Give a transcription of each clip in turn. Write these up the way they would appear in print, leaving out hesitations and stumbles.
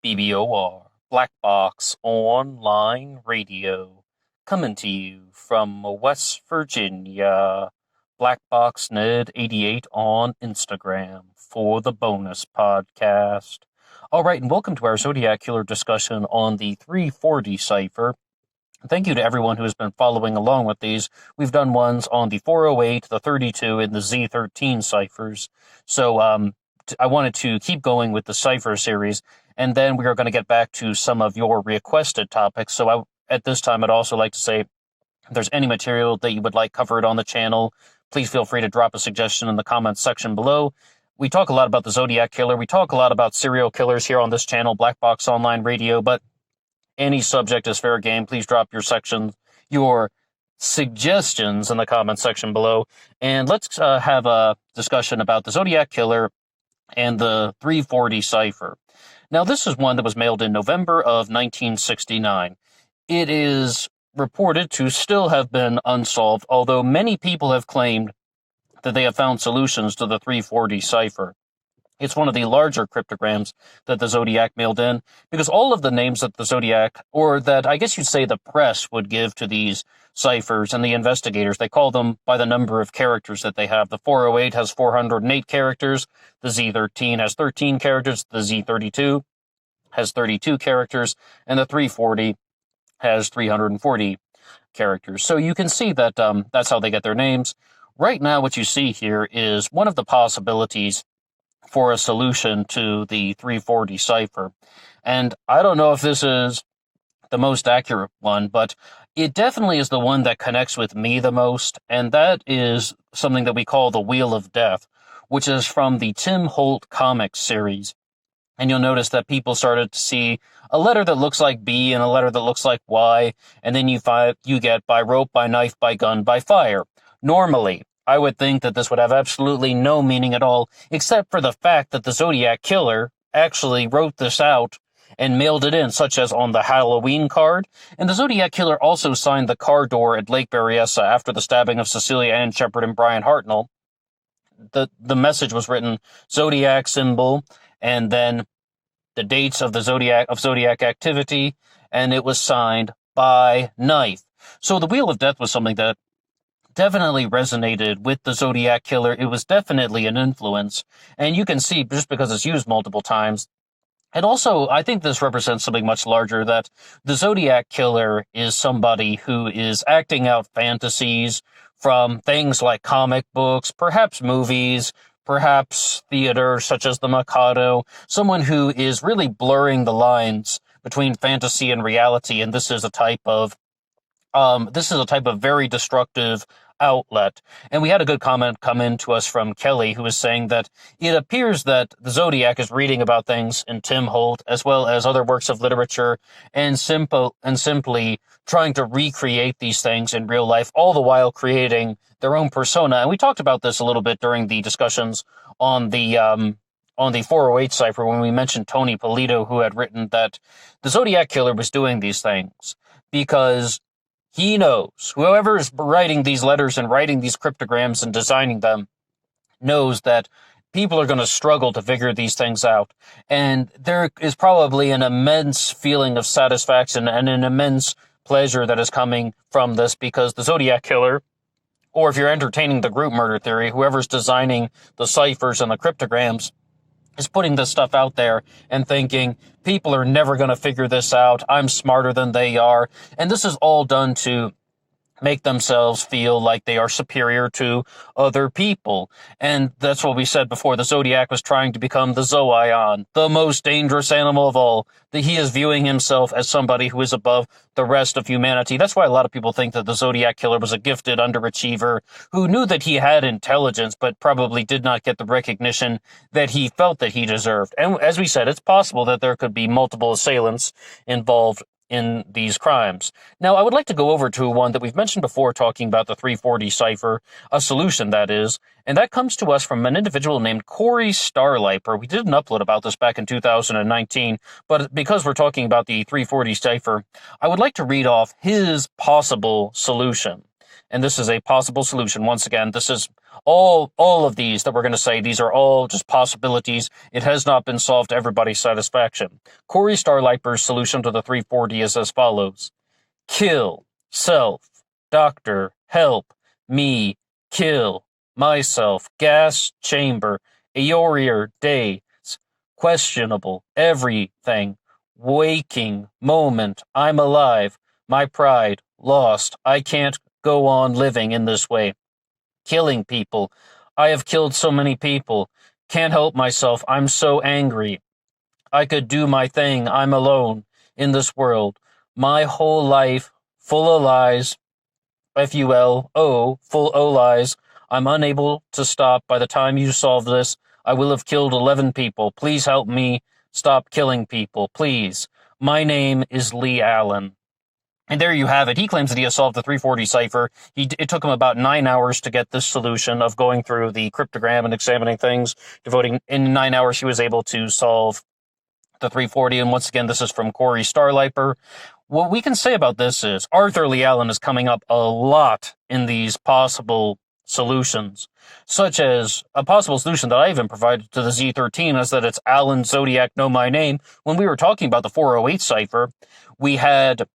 BBOR, Black Box Online Radio, coming to you from West Virginia. Black Box Ned88 on Instagram for the bonus podcast. All right, and welcome to our Zodiac Killer discussion on the 340 Cipher. Thank you to everyone who has been following along with these. We've done ones on the 408, the 32, and the Z13 ciphers. So I wanted to keep going with the cipher series, and then we are going to get back to some of your requested topics. So at this time, I'd also like to say, if there's any material that you would like covered on the channel, please feel free to drop a suggestion in the comments section below. We talk a lot about the Zodiac Killer. We talk a lot about serial killers here on this channel, Black Box Online Radio, but any subject is fair game. Please drop your suggestions in the comments section below. And let's have a discussion about the Zodiac Killer and the 340 Cipher. Now, this is one that was mailed in November of 1969. It is reported to still have been unsolved, although many people have claimed that they have found solutions to the 340 Cipher. It's one of the larger cryptograms that the Zodiac mailed in, because all of the names that the Zodiac, or that I guess you'd say the press would give to these ciphers and the investigators, they call them by the number of characters that they have. The 408 has 408 characters, the Z13 has 13 characters, the Z32 has 32 characters, and the 340 has 340 characters. So you can see that that's how they get their names. Right now, what you see here is one of the possibilities for a solution to the 340 cipher. And I don't know if this is the most accurate one, but it definitely is the one that connects with me the most, and that is something that we call the Wheel of Death, which is from the Tim Holt comics series. And you'll notice that people started to see a letter that looks like B and a letter that looks like Y, and then you get by rope, by knife, by gun, by fire. Normally, I would think that this would have absolutely no meaning at all, except for the fact that the Zodiac Killer actually wrote this out and mailed it in, such as on the Halloween card. And the Zodiac Killer also signed the car door at Lake Berryessa after the stabbing of Cecilia Ann Shepard and Brian Hartnell. The message was written Zodiac symbol, and then the dates of the Zodiac activity, and it was signed by knife. So the Wheel of Death was something that definitely resonated with the Zodiac Killer. It was definitely an influence, and you can see, just because it's used multiple times. And also, I think this represents something much larger, that the Zodiac Killer is somebody who is acting out fantasies from things like comic books, perhaps movies, perhaps theater, such as the Mikado, someone who is really blurring the lines between fantasy and reality, and this is a type of very destructive outlet. And we had a good comment come in to us from Kelly, who was saying that it appears that the Zodiac is reading about things in Tim Holt, as well as other works of literature, and simply trying to recreate these things in real life, all the while creating their own persona. And we talked about this a little bit during the discussions on the 408 cipher, when we mentioned Tony Polito, who had written that the Zodiac Killer was doing these things because he knows, whoever is writing these letters and writing these cryptograms and designing them knows that people are going to struggle to figure these things out. And there is probably an immense feeling of satisfaction and an immense pleasure that is coming from this, because the Zodiac Killer, or if you're entertaining the group murder theory, whoever's designing the ciphers and the cryptograms, is putting this stuff out there and thinking, people are never going to figure this out. I'm smarter than they are. And this is all done to make themselves feel like they are superior to other people. And that's what we said before. The Zodiac was trying to become the Zoion, the most dangerous animal of all. That he is viewing himself as somebody who is above the rest of humanity. That's why a lot of people think that the Zodiac Killer was a gifted underachiever who knew that he had intelligence, but probably did not get the recognition that he felt that he deserved. And as we said, it's possible that there could be multiple assailants involved in these crimes. Now, I would like to go over to one that we've mentioned before, talking about the 340 cipher, a solution that is, and that comes to us from an individual named Corey Starliper. We did an upload about this back in 2019, but because we're talking about the 340 cipher, I would like to read off his possible solution. and this is a possible solution. Once again, this is all of these that we're going to say, these are all just possibilities. It has not been solved to everybody's satisfaction. Corey Starliper's solution to the 340 is as follows. Kill, self, doctor, help, me, kill, myself, gas, chamber, Aorier, days, questionable, everything, waking, moment, I'm alive, my pride, lost, I can't go on living in this way. Killing people, I have killed so many people, can't help myself, I'm so angry. I could do my thing, I'm alone in this world. My whole life, full of lies, FULO, full O lies. I'm unable to stop. By the time you solve this, I will have killed 11 people. Please help me stop killing people, please. My name is Lee Allen. And there you have it. He claims that he has solved the 340 cipher. It took him about 9 hours to get this solution of going through the cryptogram and examining things. Devoting in 9 hours, he was able to solve the 340. And once again, this is from Corey Starliper. What we can say about this is Arthur Lee Allen is coming up a lot in these possible solutions, such as a possible solution that I even provided to the Z13 is that it's Allen Zodiac Know My Name. When we were talking about the 408 cipher, we had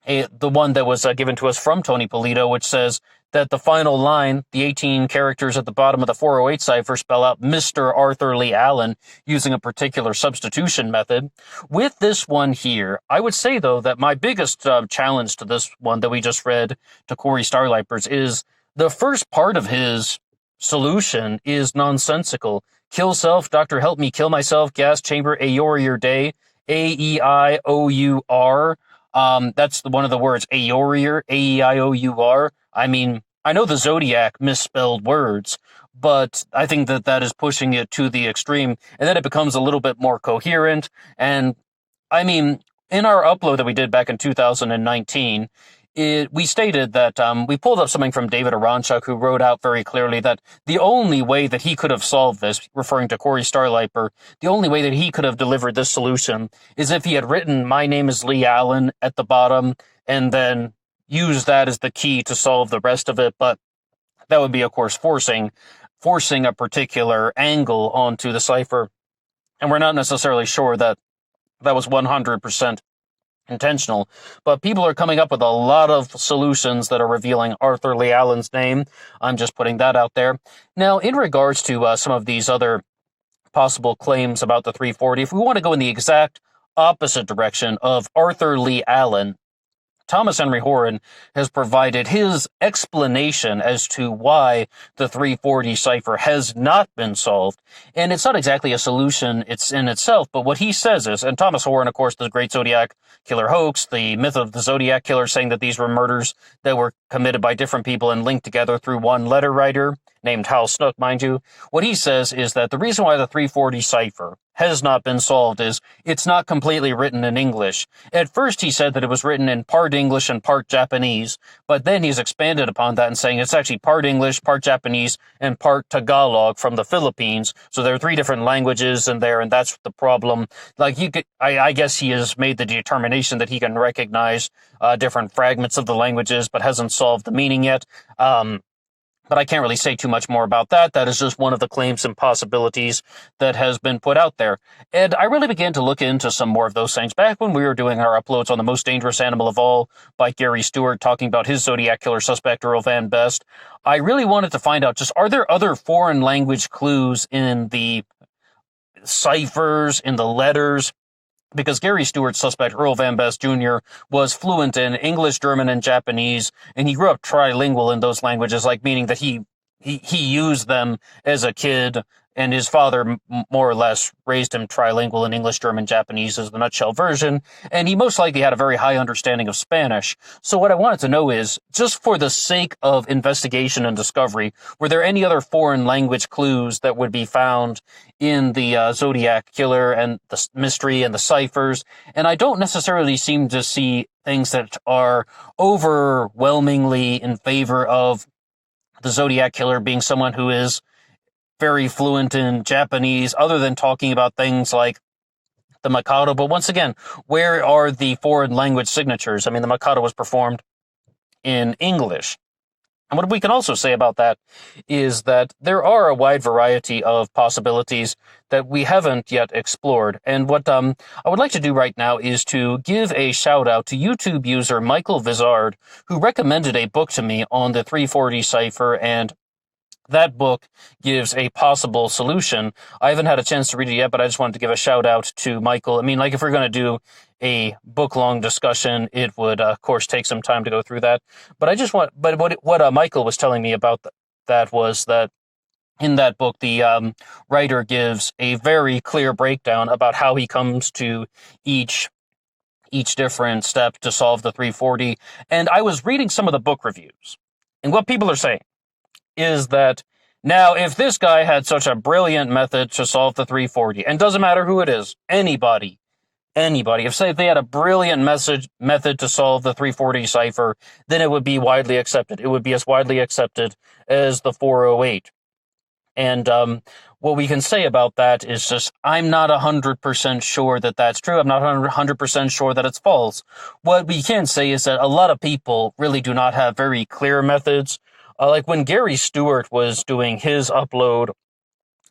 the one that was given to us from Tony Polito, which says that the final line, the 18 characters at the bottom of the 408 cipher spell out Mr. Arthur Lee Allen using a particular substitution method. With this one here, I would say, though, that my biggest challenge to this one that we just read to Corey Starlipers is the first part of his solution is nonsensical. Kill self, doctor, help me kill myself, gas chamber, Aorier day, A-E-I-O-U-R. That's one of the words, Aorier, A-E-I-O-U-R. I mean, I know the Zodiac misspelled words, but I think that that is pushing it to the extreme, and then it becomes a little bit more coherent. And I mean, in our upload that we did back in 2019, we stated that we pulled up something from David Aronchuk, who wrote out very clearly that the only way that he could have solved this, referring to Corey Starliper, the only way that he could have delivered this solution is if he had written "My name is Lee Allen" at the bottom and then used that as the key to solve the rest of it. But that would be, of course, forcing a particular angle onto the cipher, and we're not necessarily sure that that was 100% intentional, but people are coming up with a lot of solutions that are revealing Arthur Lee Allen's name. I'm just putting that out there. Now, in regards to some of these other possible claims about the 340, if we want to go in the exact opposite direction of Arthur Lee Allen, Thomas Henry Horan has provided his explanation as to why the 340 cipher has not been solved. And it's not exactly a solution it's in itself, but what he says is, and Thomas Horan, of course, the great Zodiac killer hoax, the myth of the Zodiac killer, saying that these were murders that were committed by different people and linked together through one letter writer, named Hal Snook, mind you. What he says is that the reason why the 340 cipher has not been solved is it's not completely written in English. At first, he said that it was written in part English and part Japanese, but then he's expanded upon that and saying it's actually part English, part Japanese, and part Tagalog from the Philippines. So there are 3 different languages in there, and that's the problem. Like, I guess he has made the determination that he can recognize different fragments of the languages, but hasn't solved the meaning yet. But I can't really say too much more about that. That is just one of the claims and possibilities that has been put out there. And I really began to look into some more of those things back when we were doing our uploads on The Most Dangerous Animal of All by Gary Stewart, talking about his Zodiac killer suspect, Earl Van Best. I really wanted to find out, just, are there other foreign language clues in the ciphers, in the letters? Because Gary Stewart's suspect, Earl Van Best Jr., was fluent in English, German, and Japanese, and he grew up trilingual in those languages, like meaning that he used them as a kid, and his father more or less raised him trilingual in English, German, Japanese as the nutshell version, and he most likely had a very high understanding of Spanish. So what I wanted to know is, just for the sake of investigation and discovery, were there any other foreign language clues that would be found in the Zodiac killer and the mystery and the ciphers? And I don't necessarily seem to see things that are overwhelmingly in favor of the Zodiac killer being someone who is very fluent in Japanese, other than talking about things like the Mikado. But once again, where are the foreign language signatures? I mean, the Mikado was performed in English. And what we can also say about that is that there are a wide variety of possibilities that we haven't yet explored. And what I would like to do right now is to give a shout out to YouTube user Michael Vizard, who recommended a book to me on the 340 cipher, and that book gives a possible solution. I haven't had a chance to read it yet, but I just wanted to give a shout out to Michael. I mean, like, if we're going to do a book-long discussion, it would, of course, take some time to go through that. But what Michael was telling me about that was that in that book, the writer gives a very clear breakdown about how he comes to each different step to solve the 340. And I was reading some of the book reviews, and what people are saying is that now, if this guy had such a brilliant method to solve the 340, and doesn't matter who it is, anybody, if say they had a brilliant method to solve the 340 cipher, then it would be widely accepted. It would be as widely accepted as the 408. And what we can say about that is just, I'm not 100% sure that that's true. I'm not 100% sure that it's false. What we can say is that a lot of people really do not have very clear methods. Like when Gary Stewart was doing his uploads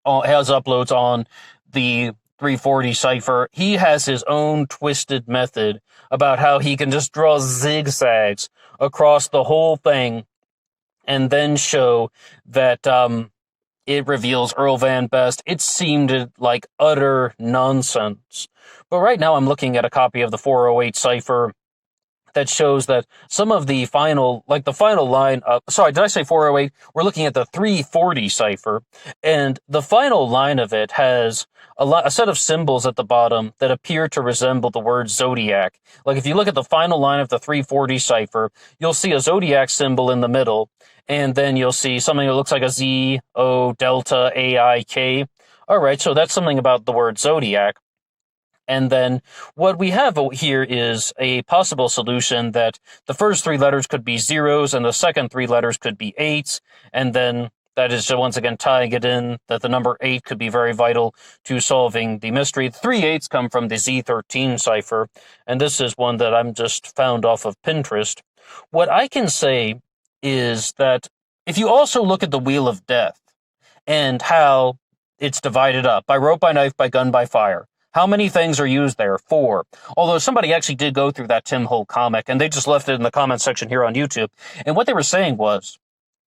on the 340 cipher, he has his own twisted method about how he can just draw zigzags across the whole thing and then show that it reveals Earl Van Best. It seemed like utter nonsense. But right now I'm looking at a copy of the 408 cipher that shows that some of the final line, sorry, did I say 408? We're looking at the 340 cipher, and the final line of it has a set of symbols at the bottom that appear to resemble the word Zodiac. Like, if you look at the final line of the 340 cipher, you'll see a Zodiac symbol in the middle, and then you'll see something that looks like a Z, O, Delta, A, I, K. All right, so that's something about the word Zodiac. And then what we have here is a possible solution that the first three letters could be zeros and the second three letters could be eights. And then that is once again tying it in that the number 8 could be very vital to solving the mystery. The 3 8s come from the Z13 cipher, and this is one that I'm just found off of Pinterest. What I can say is that if you also look at the Wheel of Death and how it's divided up by rope, by knife, by gun, by fire, how many things are used there? 4. Although somebody actually did go through that Tim Holt comic, and they just left it in the comment section here on YouTube. And what they were saying was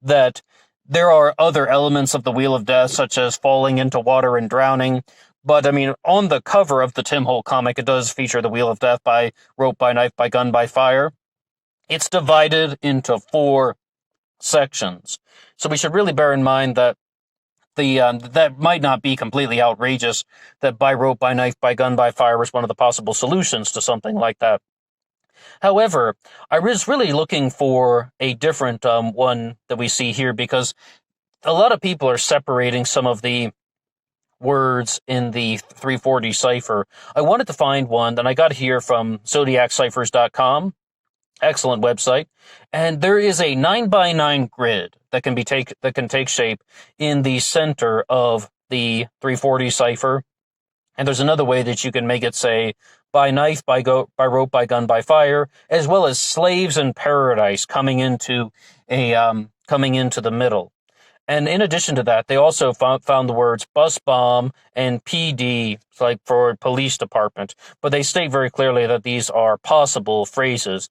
that there are other elements of the Wheel of Death, such as falling into water and drowning. But, I mean, on the cover of the Tim Holt comic, it does feature the Wheel of Death by rope, by knife, by gun, by fire. It's divided into 4 sections. So we should really bear in mind that that might not be completely outrageous, that by rope, by knife, by gun, by fire was one of the possible solutions to something like that. However, I was really looking for a different one that we see here, because a lot of people are separating some of the words in the 340 cipher. I wanted to find one, and I got here from zodiacciphers.com. Excellent website. And there is a 9x9 grid that can take shape in the center of the 340 cipher. And there's another way that you can make it say by knife, by rope, by gun, by fire, as well as slaves in paradise coming into the middle. And in addition to that, they also found the words bus bomb and PD, like for police department. But they state very clearly that these are possible phrases.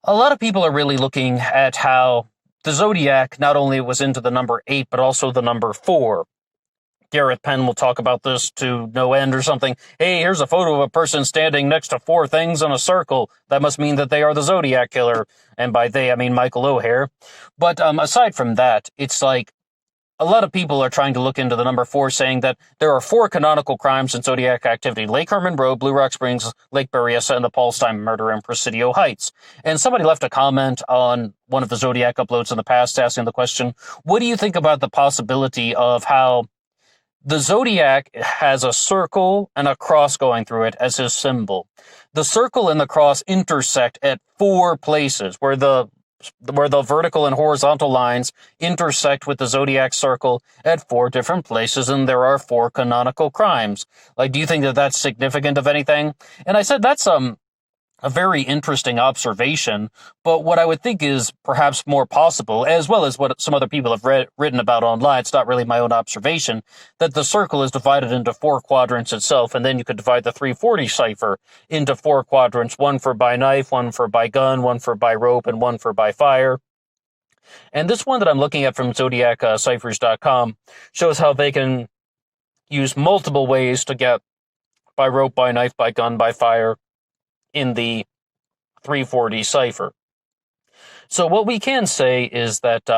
A lot of people are really looking at how the Zodiac not only was into the number 8, but also the number 4. Gareth Penn will talk about this to no end or something. Hey, here's a photo of a person standing next to 4 things in a circle. That must mean that they are the Zodiac killer. And by they, I mean Michael O'Hare. But aside from that, it's like a lot of people are trying to look into the number 4, saying that there are 4 canonical crimes in Zodiac activity: Lake Herman Road, Blue Rock Springs, Lake Berryessa, and the Paul Steinman murder in Presidio Heights. And somebody left a comment on one of the Zodiac uploads in the past asking the question, what do you think about the possibility of how the Zodiac has a circle and a cross going through it as his symbol? The circle and the cross intersect at 4 places where the vertical and horizontal lines intersect with the Zodiac circle at 4 different places, and there are 4 canonical crimes. Like, do you think that that's significant of anything? And I said, that's a very interesting observation, but what I would think is perhaps more possible, as well as what some other people have written about online, it's not really my own observation, that the circle is divided into 4 quadrants itself, and then you could divide the 340 cipher into 4 quadrants, one for by knife, one for by gun, one for by rope, and one for by fire. And this one that I'm looking at from Zodiac ciphers.com shows how they can use multiple ways to get by rope, by knife, by gun, by fire in the 340 cipher. So what we can say is that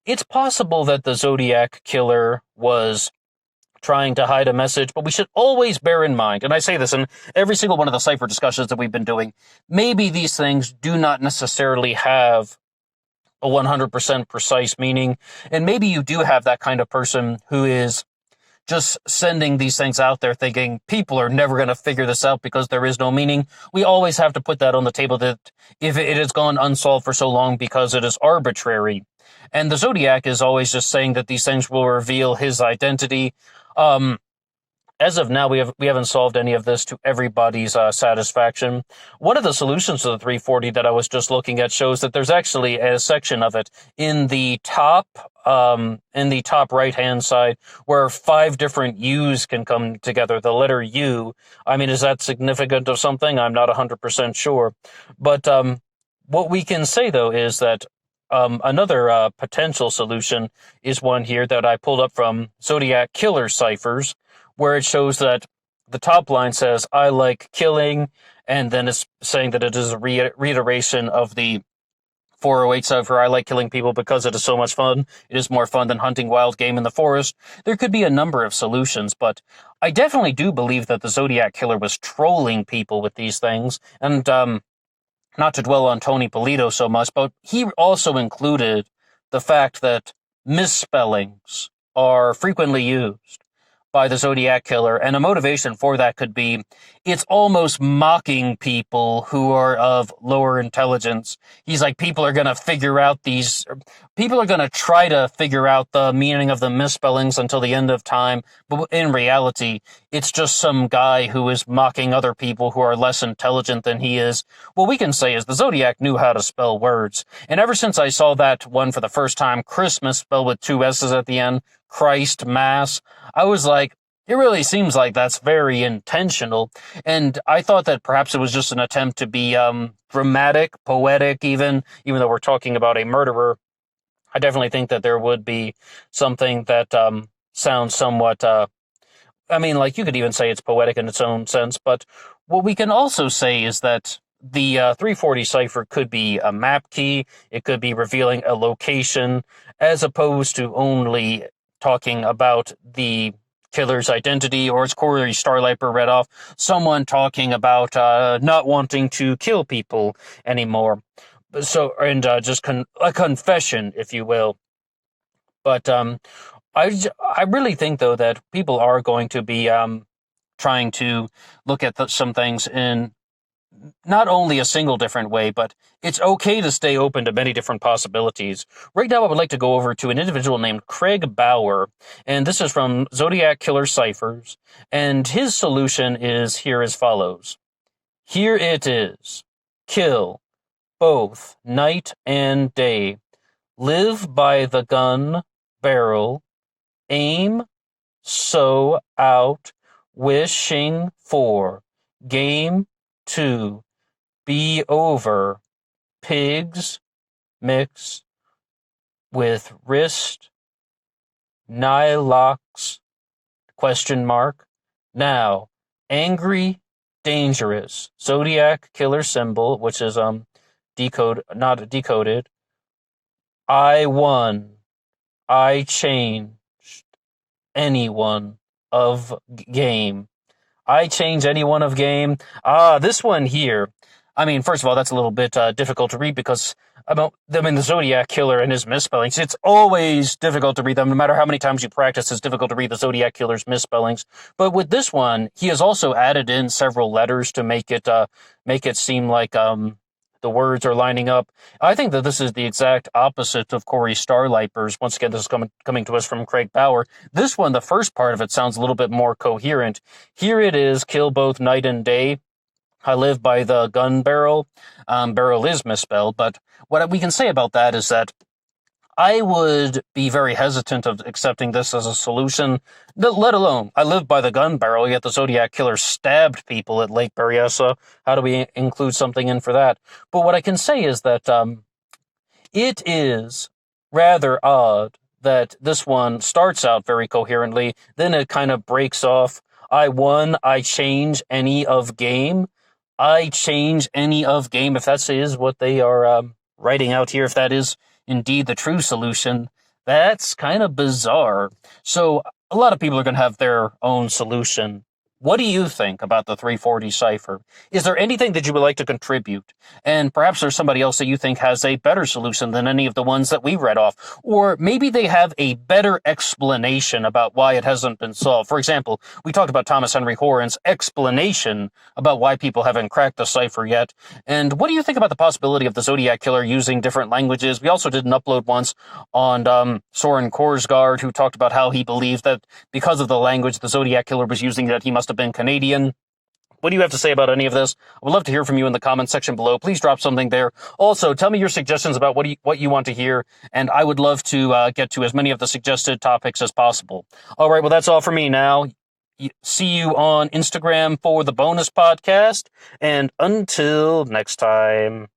it's possible that the Zodiac killer was trying to hide a message, but we should always bear in mind, and I say this in every single one of the cipher discussions that we've been doing, maybe these things do not necessarily have a 100% precise meaning, and maybe you do have that kind of person who is just sending these things out there thinking people are never going to figure this out because there is no meaning. We always have to put that on the table that if it has gone unsolved for so long because it is arbitrary. And the Zodiac is always just saying that these things will reveal his identity. As of now, we haven't solved any of this to everybody's satisfaction. One of the solutions to the 340 that I was just looking at shows that there's actually a section of it in the top right-hand side where 5 different U's can come together. The letter U, I mean, is that significant of something? I'm not 100% sure. But what we can say, though, is that another potential solution is one here that I pulled up from Zodiac Killer Ciphers, where it shows that the top line says, I like killing, and then it's saying that it is a reiteration of the 408 cipher, I like killing people because it is so much fun. It is more fun than hunting wild game in the forest. There could be a number of solutions, but I definitely do believe that the Zodiac Killer was trolling people with these things, and not to dwell on Tony Polito so much, but he also included the fact that misspellings are frequently used by the Zodiac Killer, and a motivation for that could be it's almost mocking people who are of lower intelligence. He's like, people are going to try to figure out the meaning of the misspellings until the end of time, but in reality, it's just some guy who is mocking other people who are less intelligent than he is. What we can say is the Zodiac knew how to spell words, and ever since I saw that one for the first time, Christmas spelled with 2 S's at the end, Christ, Mass, I was like, it really seems like that's very intentional, and I thought that perhaps it was just an attempt to be dramatic, poetic even though we're talking about a murderer. I definitely think that there would be something that sounds somewhat, like you could even say it's poetic in its own sense, but what we can also say is that the 340 cipher could be a map key, it could be revealing a location, as opposed to only talking about the killer's identity, or as Corey Starliper read off, someone talking about not wanting to kill people anymore. So, and just a confession, if you will. But I really think, though, that people are going to be trying to look at some things in not only a single different way, but it's okay to stay open to many different possibilities. Right now, I would like to go over to an individual named Craig Bauer, and this is from Zodiac Killer Ciphers, and his solution is here as follows. Here it is. Kill, both night and day. Live by the gun barrel. Aim, sow out, wishing for. Game, to be over. Pigs mix with wrist nylocks ? Now, angry, dangerous. Zodiac killer symbol, which is not decoded. I won. I changed anyone of game. I change anyone of game. This one here. I mean, first of all, that's a little bit difficult to read because, the Zodiac Killer and his misspellings, it's always difficult to read them. No matter how many times you practice, it's difficult to read the Zodiac Killer's misspellings. But with this one, he has also added in several letters to make it seem like the words are lining up. I think that this is the exact opposite of Corey Starliper's. Once again, this is coming to us from Craig Bauer. This one, the first part of it sounds a little bit more coherent. Here it is, kill both night and day. I live by the gun barrel. Barrel is misspelled, but what we can say about that is that I would be very hesitant of accepting this as a solution, let alone I live by the gun barrel, yet the Zodiac killer stabbed people at Lake Berryessa. How do we include something in for that? But what I can say is that it is rather odd that this one starts out very coherently, then it kind of breaks off. I won, I change any of game. I change any of game, if that is what they are writing out here, if that is indeed the true solution, that's kind of bizarre. So a lot of people are going to have their own solution. What do you think about the 340 cipher? Is there anything that you would like to contribute? And perhaps there's somebody else that you think has a better solution than any of the ones that we read off. Or maybe they have a better explanation about why it hasn't been solved. For example, we talked about Thomas Henry Horan's explanation about why people haven't cracked the cipher yet. And what do you think about the possibility of the Zodiac killer using different languages? We also did an upload once on Soren Korsgaard, who talked about how he believed that because of the language the Zodiac killer was using, that he must have been Canadian. What do you have to say about any of this? I would love to hear from you in the comment section below. Please drop something there. Also, tell me your suggestions about what you want to hear, and I would love to get to as many of the suggested topics as possible. All right, well, that's all for me now. See you on Instagram for the bonus podcast, and until next time.